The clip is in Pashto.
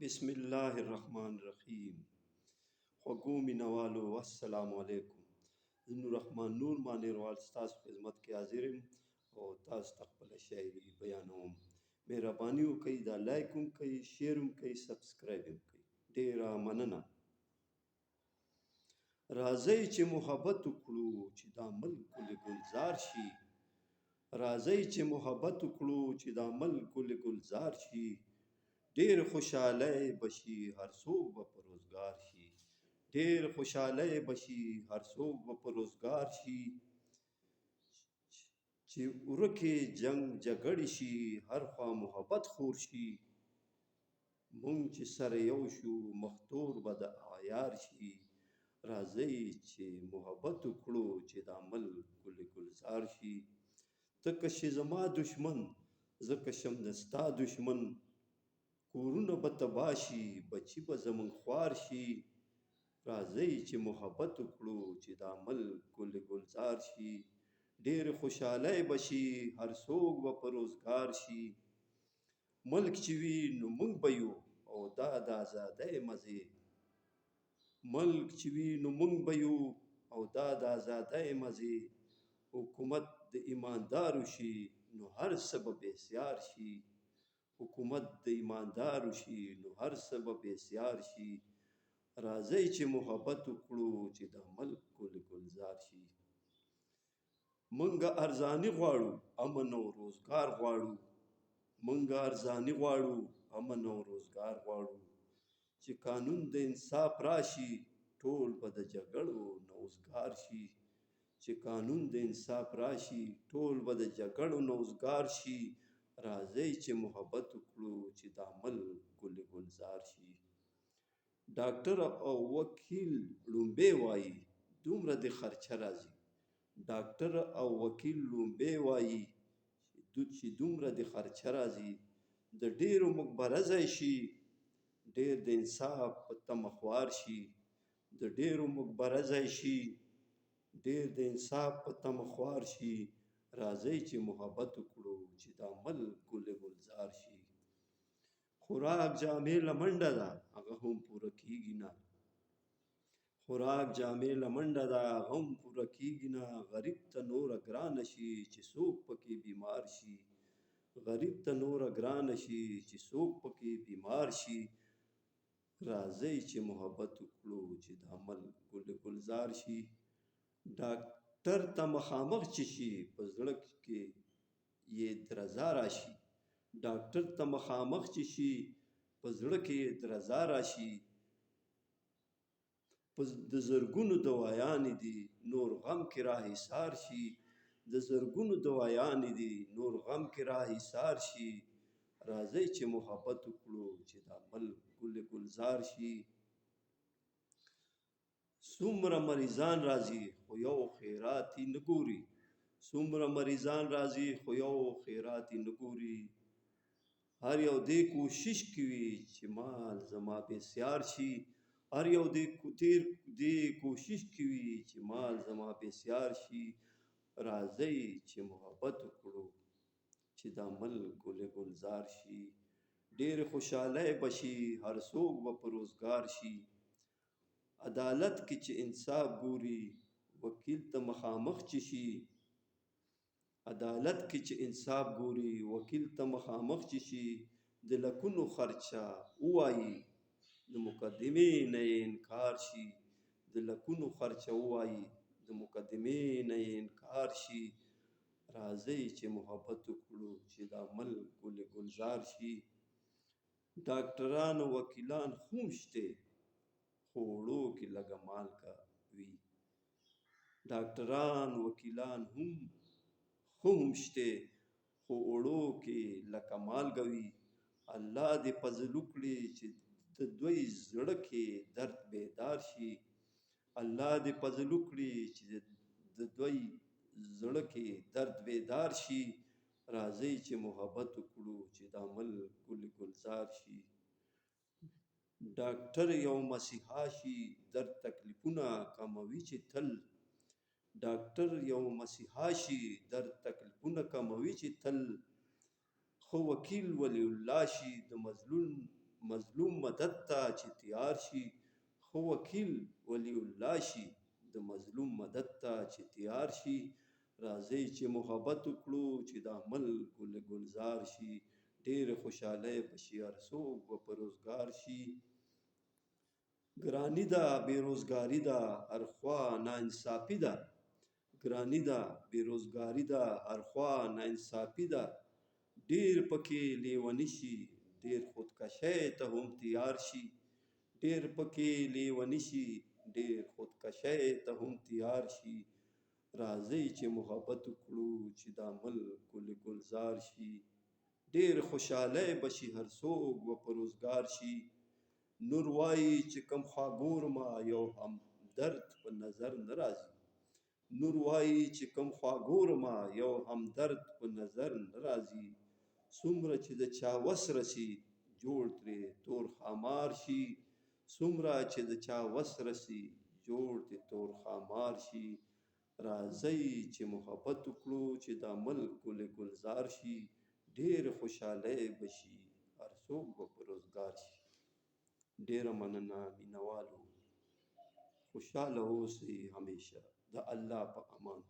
بسم الله الرحمن الرحیم. خوږو مینوالو السلام علیکم. زه نور رحمان نور مانیروال ستاسو خدمت کې حاضر یم او تاسو ته خپله شاعري بیانوم. مهرباني وکړئ دا لایک هم کړئ، شیر هم کړئ، سبسکرایب هم کړئ. ډېره مننه. راځئ چې محبت وکړو چې دا ملک ګل ګلزار شي. راځئ چې محبت وکړو چې دا ملک ګل ګلزار شي. ډېر خوشحالی بشي هر څوک به په روزګار شي. ډېر خوشحالی بشي هر څوک به په روزګار شي. چې ورکې جنگ جګړې شي هر خوا محبت خور شي. مونږ چې سره یو شو مختور به د عیار شي. راځئ چې محبت وکړو چې دا ملک ګل ګلزار شي. ته که شې زما دشمن زه که شم د ستا دشمن. کورونه به تباه شي بچي به زمونږ خوار شي. راځئ چې محبت وکړو چې دا ملک ګل ګلزار شي. ډېر خوشحالی به شي هر څوک به په روزګار شي. ملک چې وي نو موږ به یو او دا د ازادۍ مزې. ملک چې وي نو موږ به یو او دا د ازادۍ مزې. حکومت د ایماندارو شي نو هر څه به بسیار شي. حکومت د ایماندارو شي نو هر څه به بسیار شي. راځئ چې محبت وکړو چې دا ملک ګل ګلزار شي. منګه ارزاني غواړو امن او روزګار غواړو. منګه ارزاني غواړو امن او روزګار غواړو. چې قانون د انصاف راشي ټول به د جګړو نوزګار شي. چې قانون د انصاف راشي ټول به د جګړو نوزګار شي. راځئ چې محبت وکړو چې دا ملک ګل ګلزار شي. ډاکټر او وکیل لومبې وایي دومره د خرچه راځي. ډاکټر او وکیل لومبې وایي چې دومره د خرچه راځي. د ډېرو مقبره شي ډېر د انصاف په تمه خوار شي. د ډېرو مقبره شي ډېر د انصاف په تمه خوار شي. راځئ چې محبت وکړو چې دا ملک ګل ګلزار شي. خوراک جامې له منډه ده هغه هم پوره کیږي نه. خوراک جامې له منډه ده هغه هم پوره کیږي نه. غریب ته نوره ګرانه شي چې څوک پکې بیمار شي. غریب ته نوره ګرانه شي چې څوک پکې بیمار شي. راځئ چې محبت وکړو چې دا ملک ګل ګلزار شي. ډاکټر ته مخامخ چې شي په زړه کې یې درزا راشي. ډاکټر ته مخامخ چې شي په زړه کې یې درزا راشي. د زرګونو دوايانې دي نور غم کې راحصار شي. د زرګونو دوايانې دي نور غم کې راحصار شي. راځئ چې محبت وکړو چې دا ملک ګل ګلزار شي. څومره مریضان راځي خو یو خیرات یې نه ګوري. څومره مریضان راځي خو یو خیرات یې نه ګوري. هر یو دې کوشش کوي چې مال زما بسیار شي. هر یو دې کوشش کوي چې مال زما بسیار شي. راځئ چې محبت وکړو چې دا ملک ګل ګلزار شي. ډېر خوشحالی بشي هر څوک به په روزګار شي. عدالت کې چې انصاف ګوري وکیل ته مخامخ چې شي. عدالت کې چې انصاف ګوري وکیل ته مخامخ چې شي. د لکونو خرچه ووایي د مقدمې نه یې انکار شي. د لکونو خرچه ووایي د مقدمې نه یې انکار شي. راځئ چې محبت وکړو چې دا ملک ګل ګلزار شي. ډاکټران او وکیلان هم شته خو وړو کې لږه مالګه وي. ډاکټران وکیلان هم شته خو وړو کې لکه مالګه وي. الله دې فضل وکړي چې د دوی زړه کې درد بیدار شي. الله دې فضل وکړي چې د دوی زړه کې درد بیدار شي. راځئ چې محبت وکړو چې دا ملک ګل ګلزار شي. ډاکټر یو مسیحا شي درد تکلیفونه کموي چې تل. ډاکټر یو مسیحا شي درد تکلیفونه کموي چې تل. خو وکیل ولی الله شي د مظلوم مظلوم مدد ته چې تیار شي خو وکیل ولی الله شي د مظلوم مدد ته چې تیار شي راځي چې محبت وکړو چې دا ملک ګل گلزار شي ډېر خوشاله بشي هر څوک به په روزګار شي ګرانی ده بیروزګاری ده هر خوا ناانصافي ده ګرانی ده بیروزګاری ده هر خوا ناانصافي ده ډېر پکې لیونی شي ډېر خودکشۍ ته هم تیار شي ډېر پکې لیونی شي ډېر خودکشۍ ته هم تیار شي راځئ چې محبت وکړو چې دا ملک ګل گلزار شي ډېر خوشاله بشي هر څوک به په روزګار شي نور وایي چې کم خواګورمه یو همدرد په نظر نه راځي نور وایي چې کم خواګورمه یو همدرد په نظر نه راځي څومره چې د چا وس رسي جوړ ترې تور خامار شي څومره چې د چا وس رسي جوړ ترې تور خامار شي راځئ چې محبت وکړو چې دا ملک ګل گلزار شي ډېر خوشاله بشي هر څوک به په روزګار شي ډېره مننه مینوالو خوشاله اوسئ همیشه د الله په امان